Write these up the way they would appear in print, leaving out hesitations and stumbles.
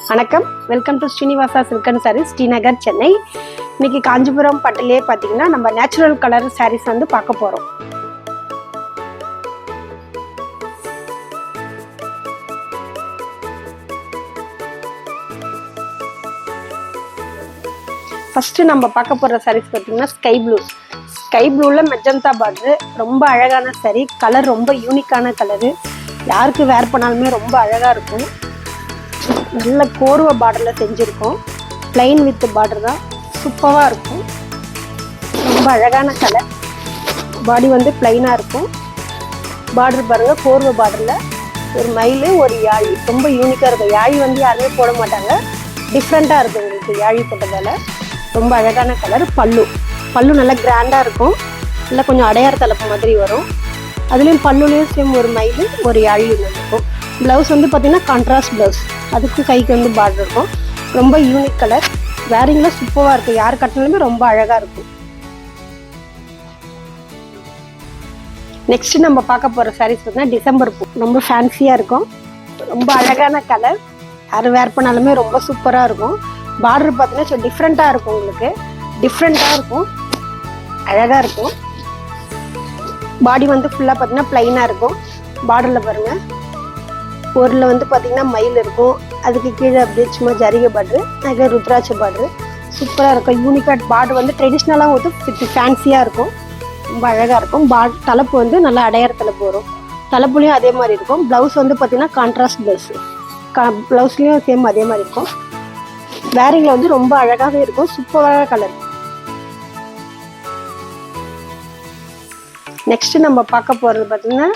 வணக்கம், welcome to Srinivasa silk and sarees, Srinagar, Chennai. இன்னைக்கு காஞ்சிபுரம் பட்டிலே பார்த்தீங்கன்னா நம்ம நேச்சுரல் கலர் சாரீஸ் வந்து பார்க்க போகிறோம். ஃபஸ்ட்டு நம்ம பார்க்க போகிற சாரீஸ் பார்த்தீங்கன்னா ஸ்கை ப்ளூவில் மெஜந்தா பார்டரு, ரொம்ப அழகான சாரீ. கலர் ரொம்ப யூனிக்கான கலரு, யாருக்கு வேர் பண்ணாலுமே ரொம்ப அழகாக இருக்கும். நல்ல கோர்வை பார்டரில் செஞ்சுருக்கோம். பிளைன் வித் பார்டர் தான், சூப்பராக இருக்கும். ரொம்ப அழகான கலர். பாடி வந்து பிளைனாக இருக்கும். பார்டர் பாருங்கள், கோர்வை பார்டரில் ஒரு மயில், ஒரு யாழி, ரொம்ப யூனிக்காக இருக்கும். யாழி வந்து யாருமே போட மாட்டாங்க, டிஃப்ரெண்ட்டாக இருக்கும் உங்களுக்கு யாழி போட்டதால். ரொம்ப அழகான கலர். பல்லு நல்லா கிராண்டாக இருக்கும். நல்லா கொஞ்சம் அடையார் தலைப்பு மாதிரி வரும். அதுலேயும் பல்லுலேயும் சேம் ஒரு மயில், ஒரு யாழி இருக்கும். ப்ளவுஸ் வந்து பார்த்திங்கன்னா கான்ட்ராஸ்ட் ப்ளவுஸ், அதுக்கு கைக்கு வந்து பார்டர் இருக்கும். ரொம்ப யூனிக் கலர். வேரிங்கில் சூப்பராக இருக்கும். யார் கட்டினாலுமே ரொம்ப அழகாக இருக்கும். நெக்ஸ்ட் நம்ம பார்க்க போகிற சாரீஸ் பார்த்தீங்கன்னா டிசம்பர் பூ. ரொம்ப ஃபேன்சியாக இருக்கும். ரொம்ப அழகான கலர். யார் வேர் பண்ணாலுமே ரொம்ப சூப்பராக இருக்கும். பார்டர் பார்த்தீங்கன்னா டிஃப்ரெண்ட்டாக இருக்கும். உங்களுக்கு டிஃப்ரெண்ட்டாக இருக்கும், அழகாக இருக்கும். பாடி வந்து ஃபுல்லாக பார்த்தீங்கன்னா ப்ளைனாக இருக்கும். பார்டரில் பாருங்கள், ஊரில் வந்து பார்த்திங்கன்னா மயில் இருக்கும். அதுக்கு கீழே அப்படியே சும்மா ஜரிகை பார்டரு, அதுக்கு ருத்ராட்ச பார்டரு, சூப்பராக இருக்கும். யூனிக்காட் பார்டர் வந்து ட்ரெடிஷ்னலாக வந்து வித் ஃபேன்சியாக இருக்கும். ரொம்ப அழகாக இருக்கும். தலைப்பு வந்து நல்லா அடையார் தலைப்பு வரும். தலைப்புலேயும் அதே மாதிரி இருக்கும். ப்ளவுஸ் வந்து பார்த்திங்கன்னா கான்ட்ராஸ்ட் ப்ளவுஸு, ப்ளவுஸ்லேயும் சேம் அதே மாதிரி இருக்கும். வேரிங்கில் வந்து ரொம்ப அழகாகவே இருக்கும். சூப்பரான கலர். நெக்ஸ்ட் நம்ம பார்க்க போகிறது பார்த்திங்கன்னா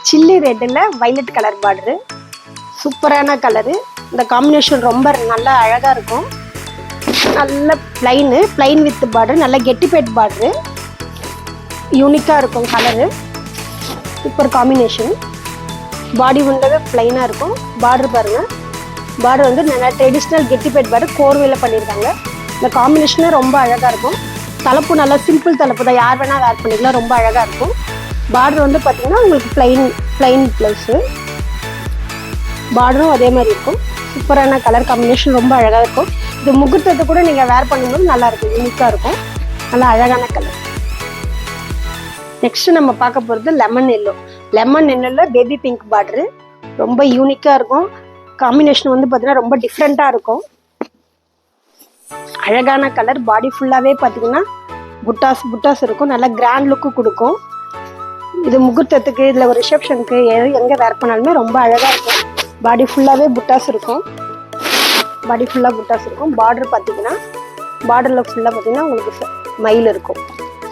சில்லி ரெட்டில் வைலட் கலர் பார்டரு, சூப்பரான கலரு. இந்த காம்பினேஷன் ரொம்ப நல்லா அழகாக இருக்கும். நல்ல பிளைன் வித் பார்டர், நல்ல கெட்டிபேட் பார்டரு, யூனிக்காக இருக்கும் கலரு. Super combination. பாடி உள்ளவே பிளைனாக இருக்கும். பார்டர் பாருங்கள், பார்டர் வந்து நல்லா ட்ரெடிஷ்னல் கெட்டிபேட் பார்டர், கோர்வையில் பண்ணியிருக்காங்க. இந்த காம்பினேஷனே ரொம்ப அழகாக இருக்கும். தலைப்பு நல்லா சிம்பிள் தலைப்பு தான், யார் வேணால் வேர் பண்ணிக்கலாம். ரொம்ப அழகாக இருக்கும். பார்டர் வந்து பார்த்திங்கன்னா உங்களுக்கு பிளைன் ப்ளவுஸு, பார்டரும் அதே மாதிரி இருக்கும். சூப்பரான கலர் காம்பினேஷன், ரொம்ப அழகாக இருக்கும். இது முகூர்த்தத்தை கூட நீங்கள் வேர் பண்ணும்போது நல்லாயிருக்கும், யூனிக்காக இருக்கும். நல்லா அழகான கலர். நெக்ஸ்ட்டு நம்ம பார்க்க போகிறது லெமன் எல்லோவில் பேபி பிங்க் பார்டரு, ரொம்ப யூனிக்காக இருக்கும். காம்பினேஷன் வந்து பார்த்திங்கன்னா ரொம்ப டிஃப்ரெண்ட்டாக இருக்கும். அழகான கலர். பாடி ஃபுல்லாகவே பார்த்திங்கன்னா புட்டாஸ் இருக்கும். நல்லா கிராண்ட் லுக்கு கொடுக்கும். இது முகூர்த்தத்துக்கு, இதில் ஒரு ரிசப்ஷனுக்கு, எங்கே வேர் பண்ணாலுமே ரொம்ப அழகாக இருக்கும். பாடி ஃபுல்லாகவே புட்டாஸ் இருக்கும். பார்டர் பார்த்திங்கன்னா பார்டரில் ஃபுல்லாக பார்த்திங்கன்னா உங்களுக்கு மயில் இருக்கும்.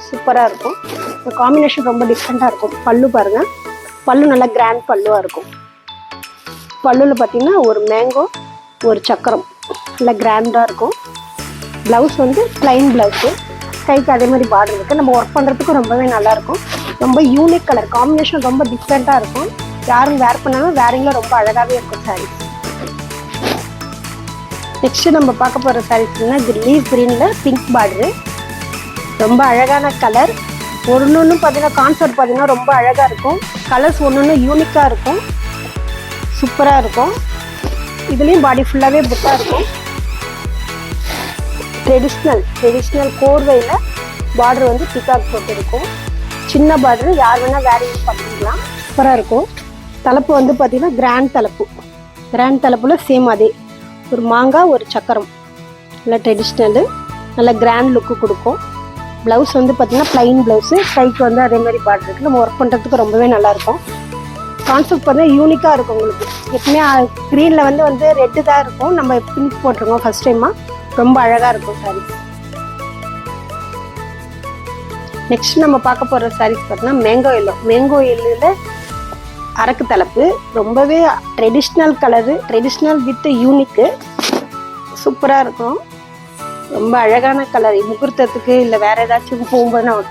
சூப்பராக இருக்கும். இந்த காம்பினேஷன் ரொம்ப டிஃப்ரெண்ட்டாக இருக்கும். பல்லு பாருங்கள், பல்லு நல்லா கிராண்ட் பல்லுவாக இருக்கும். பல்லுவில் பார்த்திங்கன்னா ஒரு மேங்கோ, ஒரு சக்கரம், நல்லா கிராண்டாக இருக்கும். ப்ளவுஸ் வந்து பிளைன் ப்ளவுஸு, கைக்கு அதே மாதிரி பார்டர் இருக்குது. நம்ம ஒர்க் பண்ணுறதுக்கு ரொம்பவே நல்லாயிருக்கும். ரொம்ப யூனிக் கலர் காம்பினேஷன், ரொம்ப டிஃப்ரெண்ட்டாக இருக்கும். யாரும் வேர் பண்ணாலும் வேரிங்கில் ரொம்ப அழகாகவே இருக்கும் சாரீஸ். நெக்ஸ்ட்டு நம்ம பார்க்க போகிற சாரீஸ்னா லீவ் க்ரீனில் பிங்க் பார்டரு, ரொம்ப அழகான கலர். ஒன்று பார்த்தீங்கன்னா கான்செப்ட் பார்த்தீங்கன்னா ரொம்ப அழகாக இருக்கும். கலர்ஸ் ஒன்று யூனிக்காக இருக்கும், சூப்பராக இருக்கும். இதுலேயும் பாடி ஃபுல்லாகவே புட்டாக இருக்கும். ட்ரெடிஷ்னல் கோர்வையில் பார்டர் வந்து பிகாக் போட்டு இருக்கும். சின்ன பார்டரு, யார் வேணால் வேரிங் பண்ணிக்கலாம். சூப்பராக இருக்கும். தலைப்பு வந்து பார்த்திங்கன்னா கிராண்ட் தலைப்புல சேம் அதே ஒரு மாங்காய், ஒரு சக்கரம், நல்லா ட்ரெடிஷ்னலு, நல்லா கிராண்ட் லுக்கு கொடுக்கும். ப்ளவுஸ் வந்து பார்த்திங்கன்னா ப்ளைன் ப்ளவுஸு, கைக்கு வந்து அதே மாதிரி பார்டர் இருக்குது. நம்ம ஒர்க் பண்ணுறதுக்கு ரொம்பவே நல்லாயிருக்கும். கான்செப்ட் பார்த்தீங்கன்னா யூனிக்காக இருக்கும். உங்களுக்கு எப்பவுமே க்ரீனில் வந்து ரெட்டு தான் இருக்கும். நம்ம பிங்க் போட்டிருக்கோம் ஃபஸ்ட் டைமாக. ரொம்ப அழகாக இருக்கும் சாரீஸ். நெக்ஸ்ட் நம்ம பார்க்க போகிற சாரீஸ் பார்த்தீங்கன்னா மேங்கோ எல்லோவில் அரக்கு தலைப்பு, ரொம்பவே traditional colour, traditional with unique, சூப்பராக இருக்கும். ரொம்ப அழகான கலர். முகூர்த்தத்துக்கு இல்லை வேறு ஏதாச்சும் போகும்போது, நான்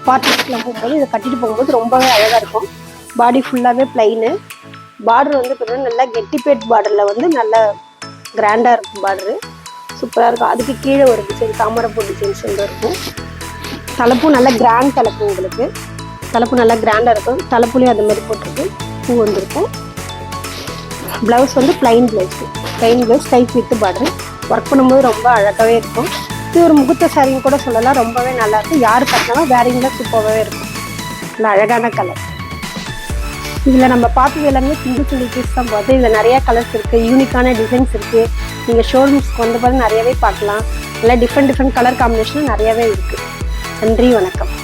பார்ட்டிஸ்லாம் போகும்போது இதை கட்டிட்டு போகும்போது ரொம்பவே அழகாக இருக்கும். பாடி ஃபுல்லாகவே பிளைனு. பார்டர் வந்து பார்த்தீங்கன்னா நல்லா கெட்டிபேட் பார்டரில் வந்து நல்லா கிராண்டாக இருக்கும். பார்டரு சூப்பராக இருக்கும். அதுக்கு கீழே ஒரு டிசைன், தாமரைப்பூ டிசைன்ஸ் வந்து இருக்கும். தலைப்பும் நல்லா கிராண்ட் தலைப்பு. உங்களுக்கு தலைப்பு நல்லா கிராண்டாக இருக்கும். தலைப்புலேயும் அந்த மாதிரி போட்டிருக்கு, பூ வந்துருக்கும். ப்ளவுஸ் வந்து plain blouse, plain blouse type with border. Work பண்ணும்போது ரொம்ப அழகாகவே இருக்கும். இது ஒரு முகூர்த்த சாரின்னு கூட சொல்லலாம். ரொம்பவே நல்லாயிருக்கும். யார் கட்டினாலும் வேரிங்கில் சூப்பராகவே இருக்கும். நல்ல அழகான கலர். இதில் நம்ம பார்த்தது எல்லாமே சிங்கிள் பீஸ் தான் பார்த்து. இதில் நிறையா கலர்ஸ் இருக்குது, யூனிக்கான டிசைன்ஸ் இருக்குது. நீங்கள் ஷோரூம்ஸ்க்கு வந்து பார்த்து நிறையவே பார்க்கலாம். நல்லா டிஃப்ரெண்ட் கலர் காம்பினேஷன் நிறையவே இருக்குது. நன்றி, வணக்கம்.